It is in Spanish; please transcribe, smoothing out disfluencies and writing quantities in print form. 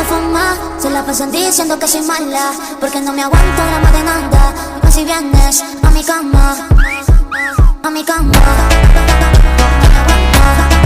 de fama, se la pasan diciendo que soy mala, porque no me aguanto drama de nada. Dime si vienes a mi cama, a mi cama. No me aguanto.